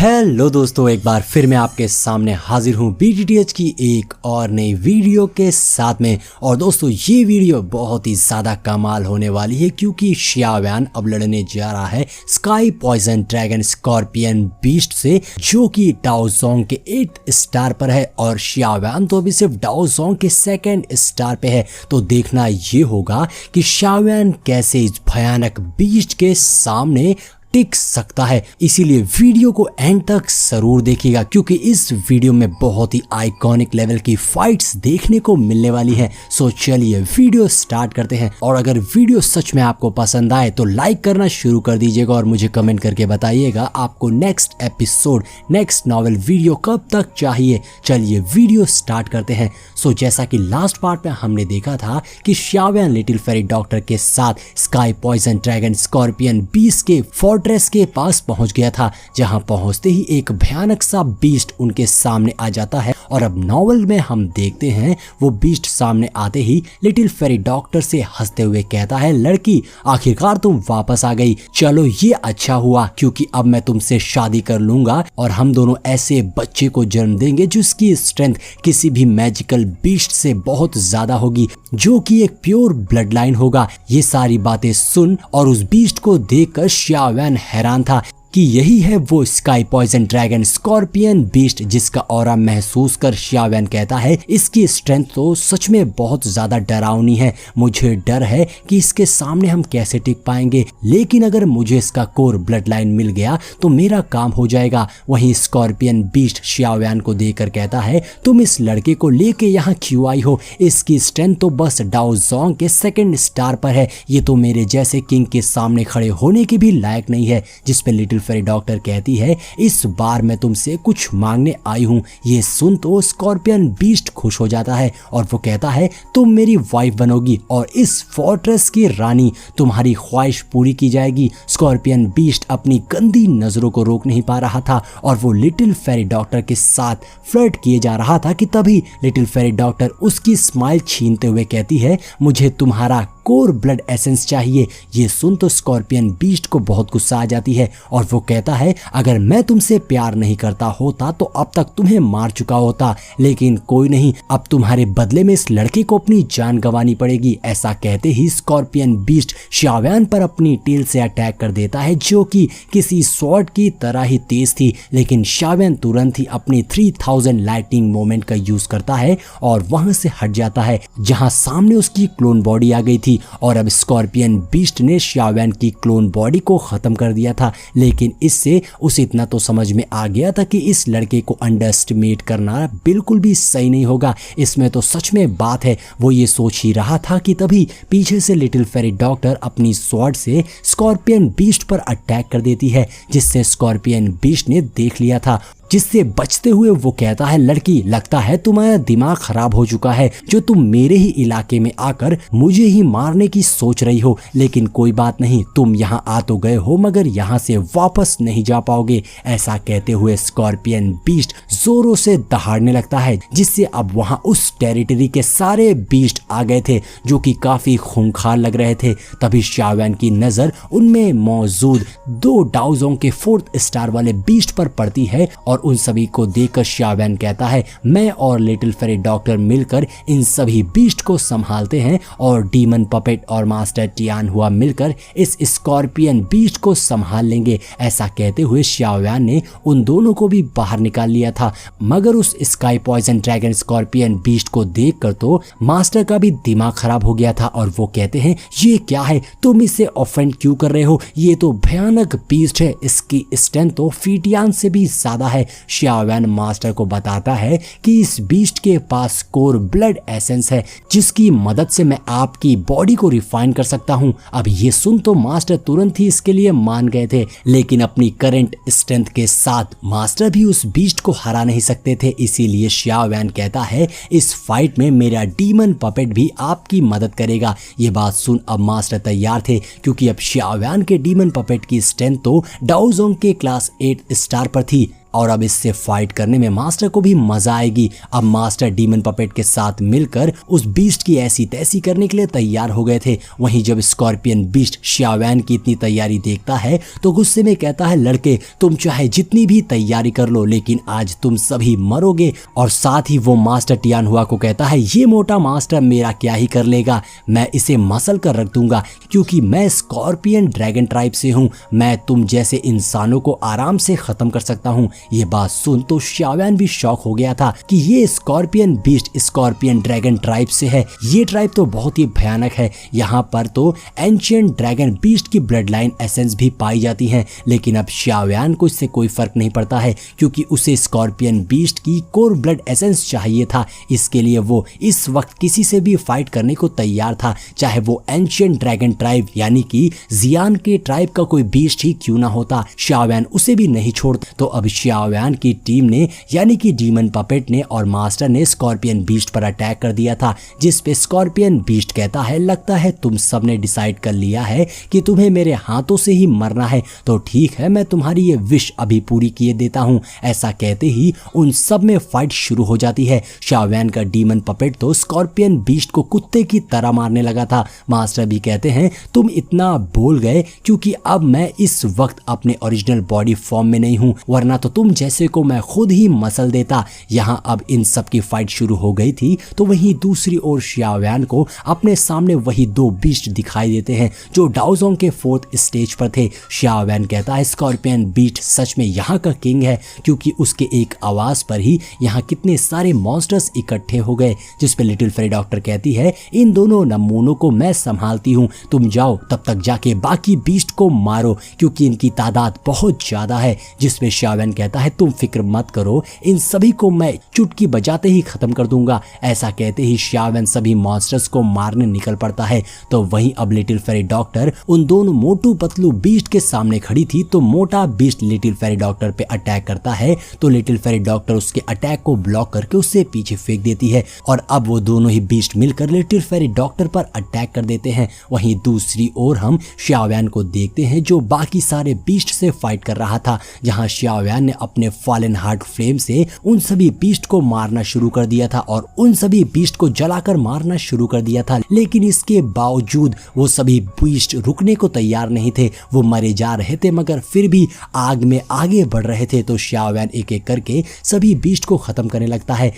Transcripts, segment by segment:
Hello दोस्तों, एक बार फिर मैं आपके सामने हाजिर हूँ BTTH की एक और नई वीडियो के साथ में। और दोस्तों ये वीडियो बहुत ही ज़्यादा कमाल होने वाली है क्योंकि xiaoyan अब लड़ने जा रहा है sky poison dragon scorpion beast से, जो कि डाओ जोंग के 8 स्टार पर है और xiaoyan तो अभी सिर्फ डाओ जोंग के 2nd स्टार पे है। तो देखना ये होगा कि xiaoyan कैसे इस भयानक बीस्ट के सामने टिक सकता है। इसीलिए वीडियो को एंड तक जरूर देखिएगा क्योंकि इस वीडियो में बहुत ही आइकॉनिक लेवल की फाइट्स देखने को मिलने वाली है। सो चलिए वीडियो स्टार्ट करते हैं। और अगर वीडियो सच में आपको पसंद आए तो लाइक करना शुरू कर दीजिएगा और मुझे कमेंट करके बताइएगा आपको next episode, next novel video कब तक चाहिए। चलिए वीडियो स्टार्ट करते हैं। सो जैसा कि लास्ट पार्ट में हमने देखा था कि xiaoyan लिटिल फेरी डॉक्टर के साथ sky poison dragon scorpion beast के फोर्ट्रेस के पास पहुंच गया था, जहां पहुंचते ही एक भयानक सा बीस्ट उनके सामने आ जाता है। और अब नॉवेल में हम देखते हैं वो बीस्ट सामने आते ही लिटिल फेरी डॉक्टर से हंसते हुए कहता है, लड़की आखिरकार तुम वापस आ गई, चलो ये अच्छा हुआ क्योंकि अब मैं तुमसे शादी कर लूंगा और हम दोनों ऐसे बच्चे को जन्म देंगे जिसकी स्ट्रेंथ किसी भी मैजिकल बीस्ट से बहुत ज्यादा होगी, जो कि एक प्योर ब्लड लाइन होगा। ये सारी बातें सुन और उस बीस्ट को देखकर xiaoyan हैरान था कि यही है वो sky poison dragon scorpion beast जिसका ऑरा महसूस कर xiaoyan कहता है, इसकी स्ट्रेंथ तो सच में बहुत ज्यादा डरावनी है, मुझे डर है कि इसके सामने हम कैसे टिक पाएंगे, लेकिन अगर मुझे इसका कोर ब्लड लाइन मिल गया तो मेरा काम हो जाएगा। वहीं स्कॉर्पियन बीस्ट xiaoyan को देखकर कहता है, तुम इस लड़के को लेके यहाँ क्यों आई हो, इसकी स्ट्रेंथ तो बस डाओ जोंग के 2nd स्टार पर है, ये तो मेरे जैसे किंग के सामने खड़े होने के भी लायक नहीं है। जिसपे लिटिल फेरी डॉक्टर कहती है, इस बार मैं तुमसे कुछ मांगने आई हूँ। ये सुन तो स्कॉर्पियन बीस्ट खुश हो जाता है और वो कहता है, तुम मेरी वाइफ बनोगी और इस फोर्ट्रेस की रानी, तुम्हारी ख्वाहिश पूरी की जाएगी। स्कॉर्पियन बीस्ट अपनी गंदी नजरों को रोक नहीं पा रहा था और वो लिटिल फेरी डॉक्टर के साथ फ्लर्ट किए जा रहा था कि तभी लिटिल फेरी डॉक्टर उसकी स्माइल छीनते हुए कहती है, मुझे तुम्हारा कोर ब्लड एसेंस चाहिए। ये सुन तो स्कॉर्पियन बीस्ट को बहुत गुस्सा आ जाती है और वो कहता है, अगर मैं तुमसे प्यार नहीं करता होता तो अब तक तुम्हें मार चुका होता, लेकिन कोई नहीं, अब तुम्हारे बदले में इस लड़के को अपनी जान गंवानी पड़ेगी। ऐसा कहते ही स्कॉर्पियन बीस्ट xiaoyan पर अपनी टेल से अटैक कर देता है, जो कि किसी स्वॉर्ड की तरह ही तेज थी, लेकिन xiaoyan तुरंत ही अपनी 3000 लाइटनिंग मोमेंट का यूज करता है और वहां से हट जाता है जहां सामने उसकी क्लोन बॉडी आ गई थी। और अब स्कॉर्पियन बीस्ट ने xiaoyan की क्लोन बॉडी को खत्म कर दिया था, लेकिन इससे उसे इतना तो समझ में आ गया था कि इस लड़के को अंडरएस्टिमेट करना बिल्कुल भी सही नहीं होगा। इसमें तो सच में बात है। वो ये सोच ही रहा था कि तभी पीछे से लिटिल फेरी डॉक्टर अपनी स्वॉर्ड से स्कॉर्पियन बीस्ट पर अटैक कर देती है, जिससे स्कॉर्पियन बीस्ट ने देख लिया था। जिससे बचते हुए वो कहता है, लड़की लगता है तुम्हारा दिमाग खराब हो चुका है, जो तुम मेरे ही इलाके में आकर मुझे ही मारने की सोच रही हो, लेकिन कोई बात नहीं, तुम यहाँ आ तो गए हो मगर यहाँ से वापस नहीं जा पाओगे। ऐसा कहते हुए स्कॉर्पियन बीस्ट जोरों से दहाड़ने लगता है, जिससे अब वहाँ उस टेरिटरी के सारे बीस्ट आ गए थे जो कि काफी खूंखार लग रहे थे। तभी xiaoyan की नजर उनमें मौजूद 2 डाओ जोंग के 4th स्टार वाले बीस्ट पर पड़ती है और उन सभी को देखकर xiaoyan कहता है, मैं और लिटिल फेरी डॉक्टर मिलकर इन सभी बीस्ट को संभालते हैं और डीमन पपेट और मास्टर टियान हुआ मिलकर इस स्कॉर्पियन बीस्ट को संभाल लेंगे। ऐसा कहते हुए xiaoyan ने उन दोनों को भी बाहर निकाल लिया था, मगर उस sky poison dragon scorpion beast को देखकर तो मास्टर का भी दिमाग खराब हो गया था और वो कहते हैं, ये क्या है, तुम इसे ऑफेंड क्यों कर रहे हो, ये तो भयानक बीस्ट है, इसकी स्ट्रेंथ तो फीटियान से भी ज्यादा है। xiaoyan मास्टर को बताता है कि इस बीस्ट के पास कोर ब्लड एसेंस है, जिसकी मदद से मैं आपकी बॉडी को रिफाइन कर सकता हूं। अब ये सुन तो मास्टर तुरंत ही इसके लिए मान गए थे, लेकिन अपनी करंट स्ट्रेंथ के साथ मास्टर भी उस बीस्ट को हरा नहीं सकते थे। इसीलिए xiaoyan कहता है, इस फाइट में मेरा डीमन पपेट भी आपकी मदद करेगा। ये बात सुन अब मास्टर तैयार थे, क्योंकि अब xiaoyan के डीमन पपेट की स्ट्रेंथ तो डाओ जोंग के क्लास 8 स्टार पर थी। और अब इससे फाइट करने में मास्टर को भी मजा आएगी। अब मास्टर डीमन पपेट के साथ मिलकर उस बीस्ट की ऐसी तैसी करने के लिए तैयार हो गए थे। वहीं जब स्कॉर्पियन बीस्ट शियावेन की इतनी तैयारी देखता है तो गुस्से में कहता है, लड़के तुम चाहे जितनी भी तैयारी कर लो लेकिन आज तुम सभी मरोगे। और साथ ही वो मास्टर टियानहुआ को कहता है, ये मोटा मास्टर मेरा क्या ही कर लेगा, मैं इसे मसल कर रख दूंगा क्योंकि मैं स्कॉर्पियन ड्रैगन ट्राइब से हूँ, मैं तुम जैसे इंसानों को आराम से खत्म कर सकता हूँ। ये बात सुन तो शियावेन भी शॉक हो गया था कि ये scorpion beast scorpion dragon tribe से है। ये ट्राइब तो बहुत ही भयानक है, यहाँ पर तो एंशिएंट ड्रैगन बीस्ट की ब्लड लाइन एसेंस भी पाई जाती है। लेकिन अब शियावेन को इससे कोई फर्क नहीं पड़ता है क्योंकि उसे स्कॉर्पियन बीस्ट की कोर ब्लड एसेंस चाहिए था। इसके लिए वो इस वक्त किसी से भी फाइट करने को तैयार था, चाहे वो एंशिएंट ड्रैगन ट्राइब यानी कि जियान के ट्राइब का कोई बीस्ट ही क्यों ना होता, शियावेन उसे भी नहीं छोड़ता। तो अब शियावेन की टीम ने यानी कि डीमन पपेट ने और मास्टर ने स्कॉर्पियन बीस्ट पर अटैक कर दिया था, जिस पे स्कॉर्पियन बीस्ट कहता है, लगता है तुम सबने डिसाइड कर लिया है कि तुम्हें मेरे हाथों से ही मरना है, तो ठीक है मैं तुम्हारी ये विश अभी पूरी किए देता हूँ। ऐसा कहते ही उन सब में फाइट शुरू हो जाती है। शियावेन का डीमन पपेट तो स्कॉर्पियन बीस्ट को कुत्ते की तरह मारने लगा था। मास्टर भी कहते हैं, तुम इतना बोल गए क्योंकि अब मैं इस वक्त अपने ओरिजिनल बॉडी फॉर्म में नहीं हूँ, वरना तो तुम जैसे को मैं खुद ही मसल देता। यहाँ अब इन सब की फाइट शुरू हो गई थी तो वहीं दूसरी ओर शियावेन को अपने सामने वही दो बीस्ट दिखाई देते हैं जो डाओजोंग के 4th स्टेज पर थे। शियावेन कहता है, स्कॉर्पियन बीस्ट सच में यहाँ का किंग है क्योंकि उसके एक आवाज पर ही यहाँ कितने सारे मॉन्स्टर्स इकट्ठे हो गए। जिस पे लिटिल फेरी डॉक्टर कहती है, इन दोनों नमूनों को मैं संभालती हूँ, तुम जाओ तब तक जाके बाकी बीस्ट को मारो क्योंकि इनकी तादाद बहुत ज्यादा है। जिसमें शियावेन कहता है, तुम फिक्र मत करो, इन सभी को मैं चुटकी बजाते ही खत्म कर दूंगा। ऐसा कहते ही शियावेन सभी मॉन्स्टर्स को मारने निकल पड़ता है। तो वहीं अब लिटिल फेरी डॉक्टर उन दोनों मोटू पतलू बीस्ट के सामने खड़ी थी तो मोटा बीस्ट लिटिल फेरी डॉक्टर पे अटैक करता है तो लिटिल फेरी डॉक्टर उसके अटैक को ब्लॉक करके उससे पीछे फेंक देती है और अब वो दोनों ही बीस्ट मिलकर लिटिल फेरी डॉक्टर पर अटैक कर देते हैं। वहीं दूसरी ओर हम शियावेन को देखते हैं जो बाकी सारे बीस्ट से फाइट कर रहा था, जहां शियावेन ने अपने फॉलन हार्ट फ्लेम से उन सभी बीस्ट को मारना शुरू कर दिया था और उन सभी बीस्ट को जलाकर मारना शुरू कर दिया था। लेकिन इसके बावजूद वो सभी बीस्ट रुकने को तैयार नहीं थे, वो मरे जा रहे थे मगर फिर भी आग में आगे बढ़ रहे थे। तो शियावेन एक एक करके सभी बीस्ट को खत्म करने लगता है।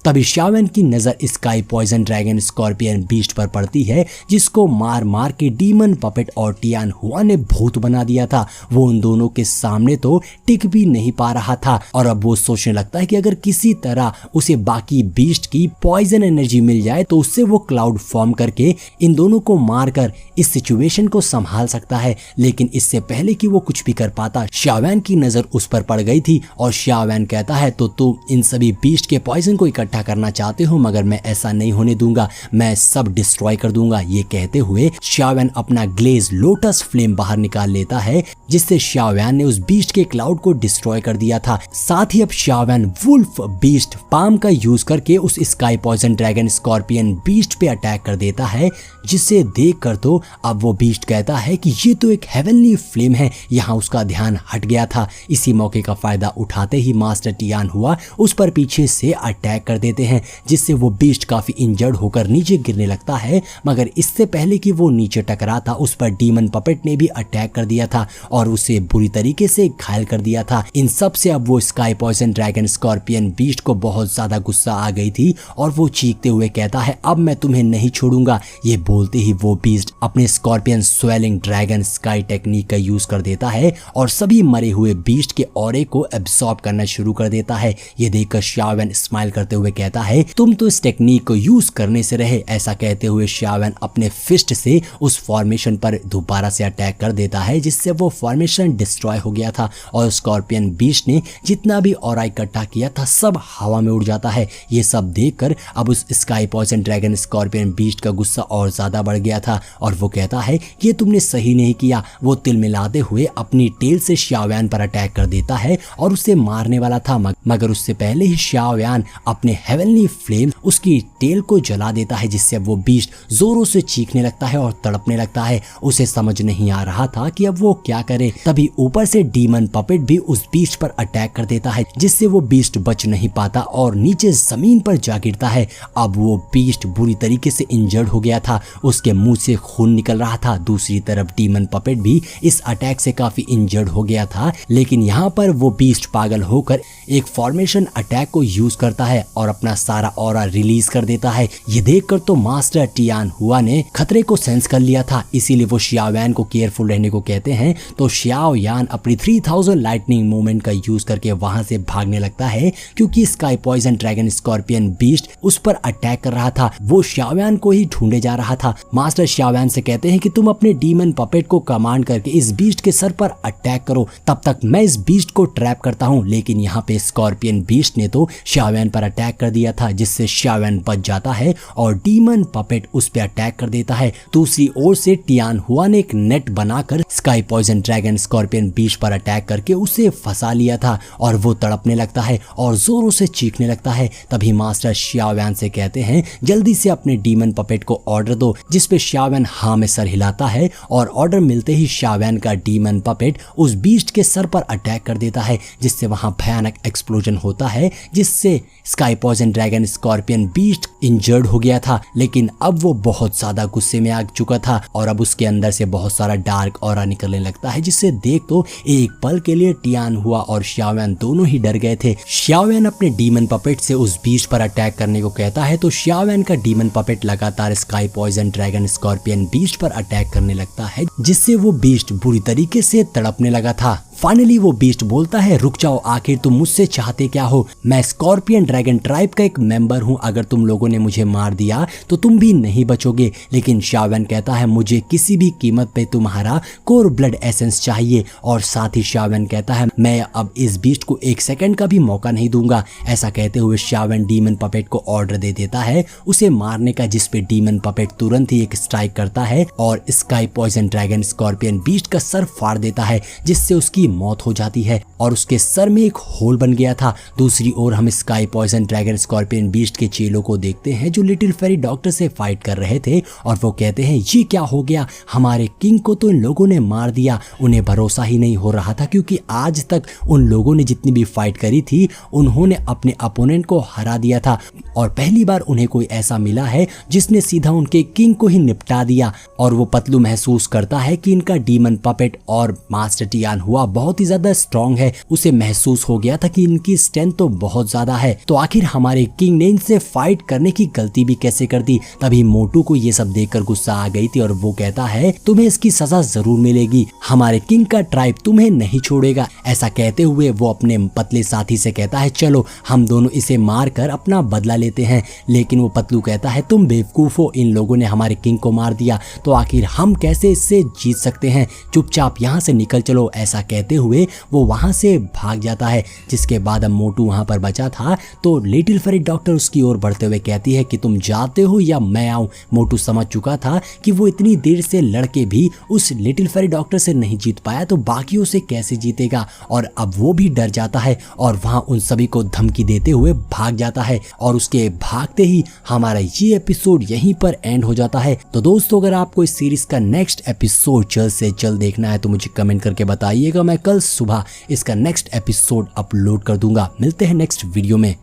तभी शियावेन की नजर sky poison dragon scorpion beast पर पड़ती है जिसको मार मार के डीमन पपेट और टियानहुआ ने भूत बना दिया था। वो उन दोनों के सामने तो टिक भी नहीं पा रहा था और अब वो सोचने लगता है कि अगर किसी तरह उसे बाकी बीस्ट की पॉइजन एनर्जी मिल जाए तो उससे वो क्लाउड फॉर्म करके इन दोनों को मारकर इस सिचुएशन को संभाल सकता है। लेकिन इससे पहले कि वो कुछ भी कर पाता, शियावेन की नजर उस पर पड़ गई थी और शियावेन कहता है, तो तुम इन सभी बीस्ट के पॉइजन को इकट्ठा करना चाहते हो मगर मैं ऐसा नहीं होने दूंगा, मैं सब डिस्ट्रॉय कर दूंगा। ये कहते हुए शियावेन अपना ग्लेज लोटस फ्लेम बाहर निकाल लेता है जिससे शियावेन ने उस बीस्ट के क्लाउड को डिस्ट्रॉय कर दिया था। साथ ही अब शियावेन वुल्फ बीस्ट पाम का यूज करके उस sky poison dragon scorpion beast पे अटैक कर देता है, जिसे देखकर तो अब वो बीस्ट कहता है कि ये तो एक हेवनली फ्लेम है। यहाँ उसका ध्यान हट गया था। इसी मौके का फायदा उठाते ही मास्टर टियानहुआ उस पर पीछे से अटैक कर देते हैं जिससे वो बीस्ट काफी इंजर्ड होकर नीचे गिरने लगता है। मगर इससे पहले कि वो नीचे टकराता उस पर डीमन पपेट ने भी अटैक कर दिया था और उसे बुरी तरीके से घायल कर दिया था। इन सब से अब वो sky poison dragon scorpion beast को बहुत ज्यादा गुस्सा आ गई थी और वो चीखते हुए कहता है, अब मैं तुम्हें नहीं छोड़ूंगा। ये बोलते ही वो बीस्ट अपने scorpion swelling dragon sky technique का यूज कर देता है और सभी मरे हुए बीस्ट के ऑरे को एब्सॉर्ब करना शुरू कर देता है। ये देखकर शियावेन स्माइल करते हुए कहता है, तुम तो इस टेक्निक को यूज करने से रहे। ऐसा कहते हुए शियावेन अपने फिस्ट से उस फॉर्मेशन पर दोबारा से अटैक कर देता है जिससे वो फॉर्मेशन डिस्ट्रॉय हो गया था और स्कॉर्पियन बीस्ट ने जितना भी ऑरा इकट्ठा किया था सब हवा में उड़ जाता है। ये सब देखकर अब उस sky poison dragon scorpion beast का गुस्सा और ज्यादा बढ़ गया था और वो कहता है, ये तुमने सही नहीं किया। वो तिल मिलाते हुए अपनी टेल से शियावेन पर अटैक कर देता है और उसे मारने वाला था मगर उससे पहले ही शियावेन अपने हेवनली फ्लेम उसकी टेल को जला देता है जिससे वो बीस्ट जोरों से चीखने लगता है और तड़पने लगता है। उसे समझ नहीं आ रहा था कि अब वो क्या करे। तभी ऊपर से डीमन पपेट भी उस बीस्ट पर अटैक कर देता है, जिससे वो बीस्ट बच नहीं पाता और नीचे जमीन पर जा गिरता है। अब वो बीस्ट बुरी तरीके से इंजर्ड हो गया था, उसके मुंह से खून निकल रहा था। दूसरी तरफ डीमन पपेट भी इस अटैक से काफी इंजर्ड हो गया था, लेकिन यहाँ पर वो बीस्ट पागल होकर एक फॉर्मेशन अटैक को यूज करता है और अपना सारा ऑरा रिलीज कर देता है। ये देखकर तो मास्टर टियान हुआ ने खतरे को सेंस कर लिया था, इसीलिए वो शियाओ यान को केयरफुल रहने को कहते हैं। तो शियाओ यान अपनी 3000 लाइटनिंग मूवमेंट का यूज करके वहां से भागने लगता है, क्योंकि sky poison dragon scorpion beast उस पर अटैक कर रहा था। वो शियाओ यान को ही ढूंढे जा रहा था। मास्टर शियाओ यान से कहते हैं कि तुम अपने डीमन पपेट को कमांड करके इस बीस्ट के सर पर अटैक करो, तब तक मैं इस बीस्ट को ट्रैप करता हूँ। लेकिन यहाँ पे स्कॉर्पियन बीस्ट ने तो शियाओ यान पर अटैक कर दिया था, जिससे शियाओ यान बच जाता है और डीमन पपेट उस पर अटैक कर देता है। दूसरी ओर से टियान हुआ ने एक नेट बनाकर sky poison dragon scorpion beast पर अटैक करके उसे फंसा लिया था और वो तड़पने लगता है और जोरों से चीखने लगता है। तभी मास्टर शियाओ यान से कहते हैं जल्दी से अपने डीमन पपेट को ऑर्डर दो, जिसपे शियाओ यान हाँ में सर हिलाता है और ऑर्डर मिलते ही शियाओ यान का डीमन पपेट उस बीस्ट के सर पर अटैक कर देता है, जिससे वहां भयानक एक्सप्लोजन होता है, जिससे sky poison dragon scorpion beast injured हो गया था। लेकिन अब वो बहुत ज्यादा गुस्से में आ चुका था और अब उसके अंदर से बहुत सारा डार्क ऑरा निकलने लगता है, जिससे देख तो एक पल के लिए टियान हुआ और शियाओ यान दोनों ही डर गए थे। शियाओ यान अपने डीमन पपेट से उस बीस्ट पर अटैक करने को कहता है, तो शियाओ यान का डीमन पपेट लगातार sky poison dragon scorpion beast पर अटैक करने लगता है, जिससे वो बीस्ट बुरी तरीके से तड़पने लगा था। फाइनली वो बीस्ट बोलता है रुक जाओ, आखिर तुम मुझसे चाहते क्या हो? मैं स्कॉर्पियन ड्रैगन ट्राइब का एक मेंबर हूँ, अगर तुम लोगों ने मुझे मार दिया तो तुम भी नहीं बचोगे। लेकिन शियाओ यान कहता है मुझे किसी भी कीमत पे तुम्हारा कोर ब्लड एसेंस चाहिए, और साथ ही शियाओ यान कहता है मैं अब इस बीस्ट को एक सेकंड का भी मौका नहीं दूंगा। ऐसा कहते हुए शियाओ यान डीमन पपेट को ऑर्डर दे देता है उसे मारने का, जिसपे डीमन पपेट तुरंत ही एक स्ट्राइक करता है और Sky poison dragon scorpion beast का सर फाड़ देता है, जिससे उसकी मौत हो जाती है और उसके सर में एक होल बन गया था। दूसरी ओर हम Sky poison dragon scorpion beast के चेलों को देखते हैं जो लिटिल फेरी डॉक्टर से फाइट कर रहे थे, और वो कहते हैं ये क्या हो गया, हमारे किंग को तो इन लोगों ने मार दिया। उन्हें भरोसा ही नहीं हो रहा था, क्योंकि आज तक उन लोगों ने जितनी भी फाइट करी थी उन्होंने अपने अपोनेंट को हरा दिया था, और पहली बार उन्हें कोई ऐसा मिला है जिसने सीधा उनके किंग को ही निपटा दिया। और वो पतलू महसूस करता है कि इनका डीमन पपेट और मास्टर टियान हुआ बहुत ही ज्यादा स्ट्रॉन्ग है। उसे महसूस हो गया था कि इनकी स्ट्रेंथ तो बहुत ज्यादा है, तो आखिर हमारे किंग ने इनसे फाइट करने की गलती भी कैसे कर दी। तभी मोटू को ये सब देखकर गुस्सा आ गई थी और वो कहता है तुम्हें इसकी सजा जरूर मिलेगी, हमारे किंग का ट्राइब तुम्हें नहीं छोड़ेगा। ऐसा कहते हुए वो अपने पतले साथी से कहता है चलो हम दोनों इसे मार कर अपना बदला लेते हैं। लेकिन वो पतलू कहता है तुम बेवकूफ हो, इन लोगों ने हमारे किंग को मार दिया तो आखिर हम कैसे इससे जीत सकते हैं, चुपचाप यहाँ से निकल चलो। ऐसा कहते हुए वो वहां से भाग जाता है। जिसके बाद अब मोटू वहां पर बचा था, तो लिटिल फेरी डॉक्टर उसकी ओर बढ़ते हुए कहती है कि तुम जाते हो या मैं आऊं। मोटू समझ चुका था कि वो इतनी देर से लड़के भी उस लिटिल फेरी डॉक्टर से नहीं जीत पाया, तो बाकियों से कैसे जीतेगा। और अब वो भी डर जाता है और वहां उन सभी को धमकी देते हुए भाग जाता है, और उसके भागते ही हमारा ये एपिसोड यहीं पर एंड हो जाता है। तो दोस्तों अगर आपको इस सीरीज का नेक्स्ट एपिसोड जल्द से जल्द देखना है तो मुझे कमेंट करके बताइएगा, मैं कल सुबह इसका नेक्स्ट एपिसोड अपलोड कर दूंगा। मिलते हैं नेक्स्ट वीडियो में।